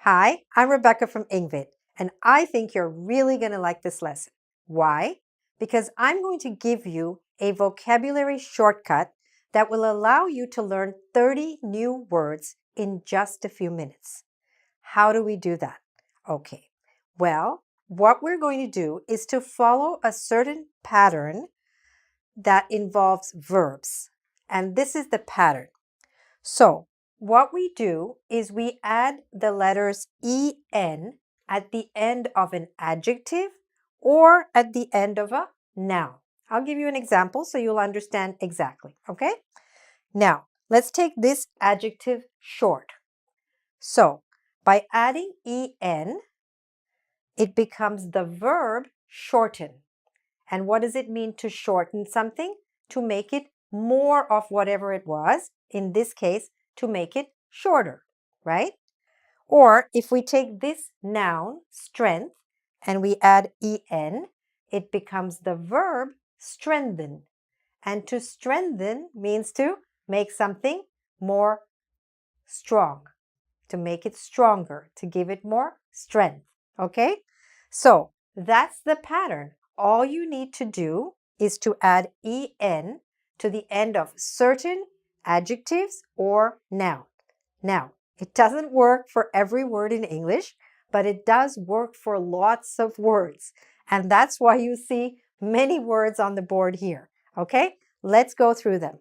Hi, I'm Rebecca from Ingvid, and I think you're really going to like this lesson. Why? Because I'm going to give you a vocabulary shortcut that will allow you to learn 30 new words in just a few minutes. How do we do that? Okay, well, what we're going to do is to follow a certain pattern that involves verbs. And this is the pattern. So what we do is we add the letters en at the end of an adjective or at the end of a noun. I'll give you an example so you'll understand exactly, okay? Now, let's take this adjective short. So, by adding en, it becomes the verb shorten. And what does it mean to shorten something? To make it more of whatever it was, in this case, to make it shorter, right? Or if we take this noun, strength, and we add en, it becomes the verb strengthen. And to strengthen means to make something more strong, to make it stronger, to give it more strength, okay? So that's the pattern. All you need to do is to add en to the end of certain adjectives or noun. Now, it doesn't work for every word in English, but it does work for lots of words. And that's why you see many words on the board here. Okay, let's go through them.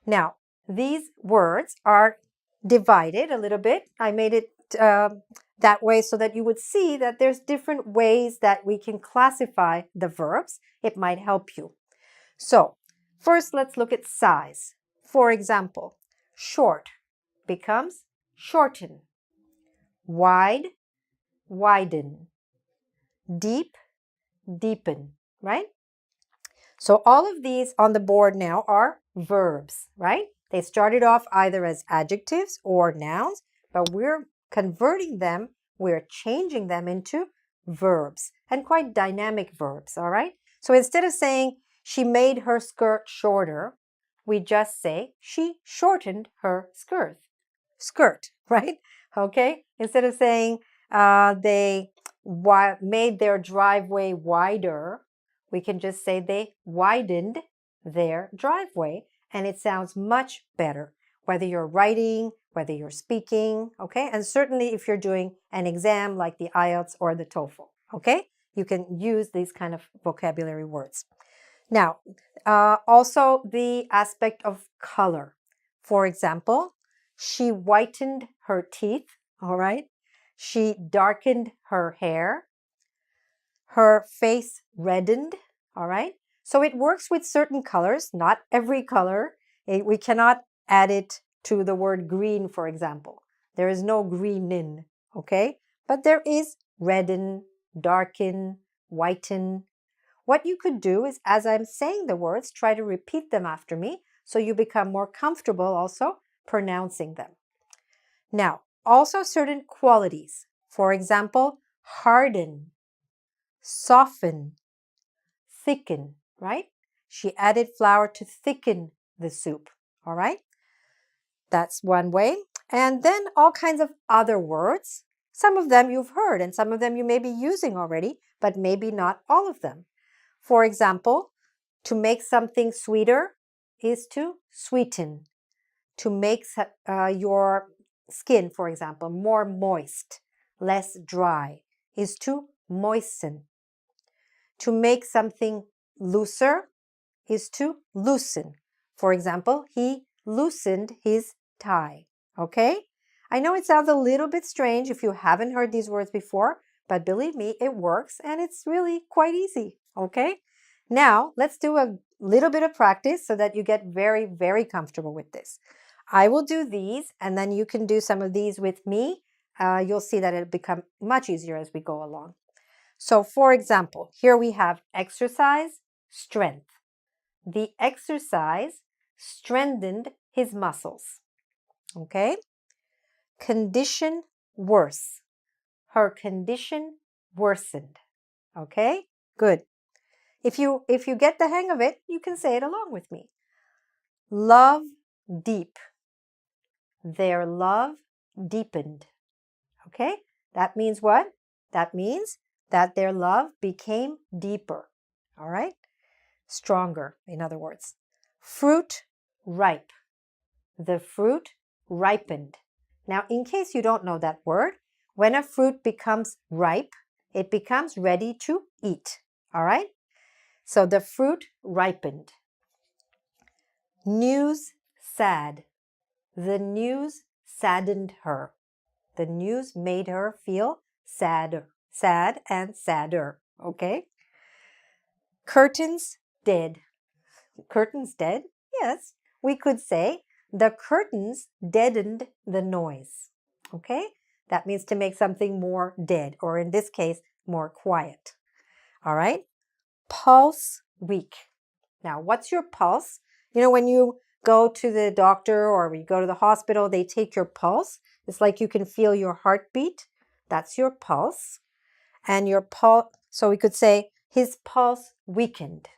Now, these words are divided a little bit. I made it that way so that you would see that there's different ways that we can classify the verbs. It might help you. So, first let's look at size. For example, short becomes shorten, wide, widen, deep, deepen, right? So all of these on the board now are verbs, right? They started off either as adjectives or nouns, but we're converting them, we're changing them into verbs, and quite dynamic verbs, all right? So instead of saying she made her skirt shorter, we just say she shortened her skirt, right? Okay? Instead of saying they made their driveway wider, we can just say they widened their driveway, and it sounds much better, whether you're writing, whether you're speaking, okay? And certainly if you're doing an exam like the IELTS or the TOEFL, okay? You can use these kind of vocabulary words. Now, also the aspect of color. For example, she whitened her teeth, all right? She darkened her hair. Her face reddened, all right? So it works with certain colors, not every color. We cannot add it to the word green, for example. There is no greenin, okay? But there is redden, darken, whiten. What you could do is, as I'm saying the words, try to repeat them after me so you become more comfortable also pronouncing them. Now, also certain qualities. For example, harden, soften, thicken, right? She added flour to thicken the soup, all right? That's one way. And then all kinds of other words. Some of them you've heard and some of them you may be using already, but maybe not all of them. For example, to make something sweeter is to sweeten. To make your skin, for example, more moist, less dry, is to moisten. To make something looser is to loosen. For example, he loosened his tie. Okay? I know it sounds a little bit strange if you haven't heard these words before, but believe me, it works and it's really quite easy. Okay? Now, let's do a little bit of practice so that you get very, very comfortable with this. I will do these and then you can do some of these with me. You'll see that it'll become much easier as we go along. So for example, here we have exercise, strength. The exercise strengthened his muscles. Okay? Condition, worse. Her condition worsened. Okay? Good. If you get the hang of it, you can say it along with me. Love deep. Their love deepened. Okay? That means what? That means that their love became deeper. All right? Stronger, in other words. Fruit ripe. The fruit ripened. Now, in case you don't know that word, when a fruit becomes ripe, it becomes ready to eat. All right? So the fruit ripened. News sad. The news saddened her. The news made her feel sadder, sad and sadder. Okay? Curtains dead. Curtains dead? Yes. We could say the curtains deadened the noise. Okay? That means to make something more dead, or in this case, more quiet. All right? Pulse weak. Now, what's your pulse? You know, when you go to the doctor or when you go to the hospital, they take your pulse. It's like you can feel your heartbeat. That's your pulse. And your pulse, so we could say his pulse weakened.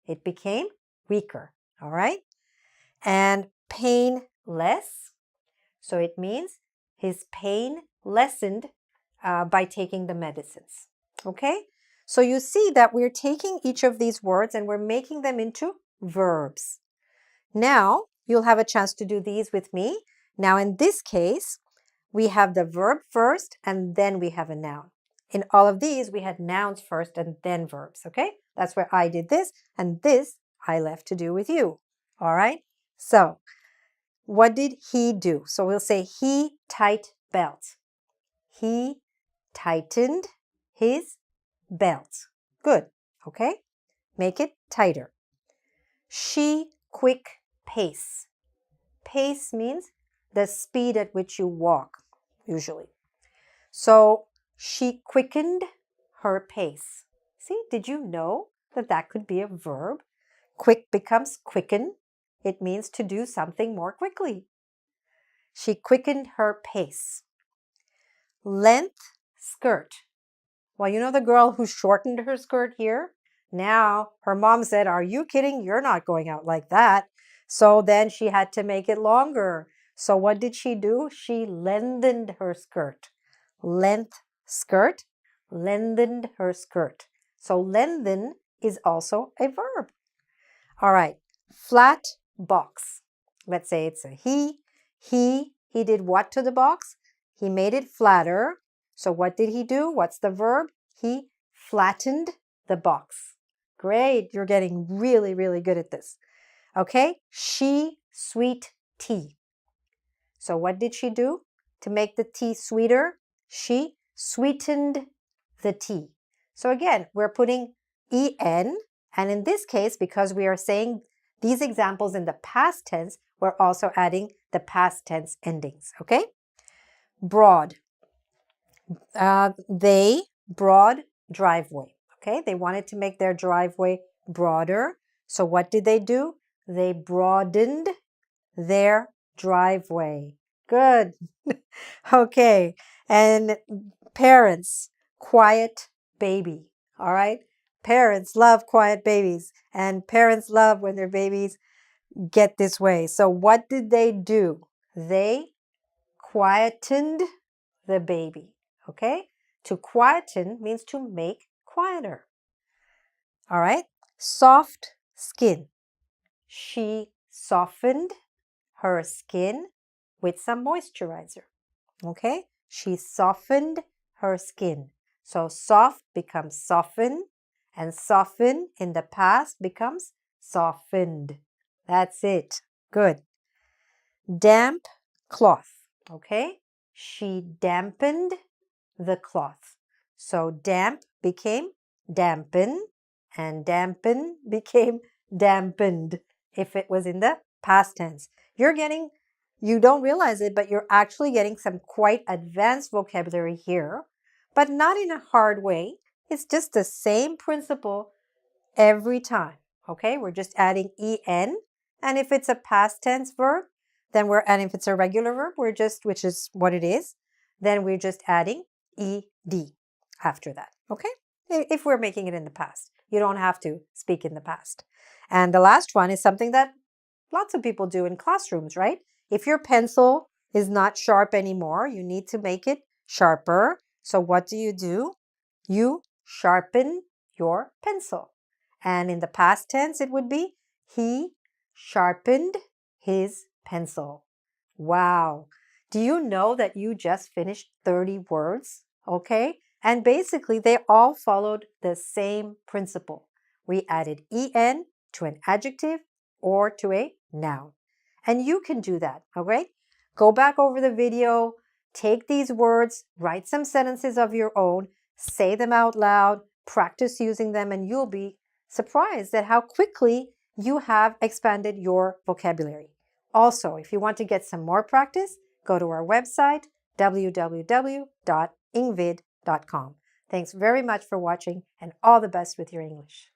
It became weaker. All right? And pain less. So it means his pain lessened by taking the medicines. Okay? So you see that we're taking each of these words and we're making them into verbs. Now, you'll have a chance to do these with me. Now, in this case, we have the verb first and then we have a noun. In all of these, we had nouns first and then verbs, okay? That's where I did this, and this I left to do with you. All right? So, what did he do? So we'll say he tight belt. He tightened his belt. Good. Okay? Make it tighter. She quick pace. Pace means the speed at which you walk, usually. So she quickened her pace. See, did you know that that could be a verb? Quick becomes quicken. It means to do something more quickly. She quickened her pace. Length skirt. Well, you know the girl who shortened her skirt here? Now her mom said, "Are you kidding? You're not going out like that." So then she had to make it longer. So what did she do? She lengthened her skirt. Length skirt, lengthened her skirt. So lengthen is also a verb. All right, flat box. Let's say it's a he. He did what to the box? He made it flatter. So what did he do? What's the verb? He flattened the box. Great, you're getting really, really good at this. Okay, she sweet tea. So what did she do to make the tea sweeter? She sweetened the tea. So again, we're putting en, and in this case, because we are saying these examples in the past tense, we're also adding the past tense endings, okay? Broad. Broad driveway, okay? They wanted to make their driveway broader. So what did they do? They broadened their driveway. Good. Okay. And parents, quiet baby. All right. Parents love quiet babies, and parents love when their babies get this way. So what did they do? They quietened the baby. Okay. To quieten means to make quieter. All right. Soft skin. She softened her skin with some moisturizer. Okay? She softened her skin. So soft becomes soften, and soften in the past becomes softened. That's it. Good. Damp cloth. Okay? She dampened the cloth. So damp became dampen, and dampen became dampened if it was in the past tense. You don't realize it, but you're actually getting some quite advanced vocabulary here, but not in a hard way. It's just the same principle every time. Okay, we're just adding en, and if it's a past tense verb, and if it's a regular verb, which is what it is, then we're just adding ed after that. Okay, if we're making it in the past, you don't have to speak in the past. And the last one is something that lots of people do in classrooms, right? If your pencil is not sharp anymore, you need to make it sharper. So what do? You sharpen your pencil. And in the past tense, it would be he sharpened his pencil. Wow. Do you know that you just finished 30 words? Okay. And basically, they all followed the same principle. We added en to an adjective or to a noun. And you can do that. All right. Go back over the video, take these words, write some sentences of your own, say them out loud, practice using them, and you'll be surprised at how quickly you have expanded your vocabulary. Also, if you want to get some more practice, go to our website, www.ingvid.com. Thanks very much for watching and all the best with your English.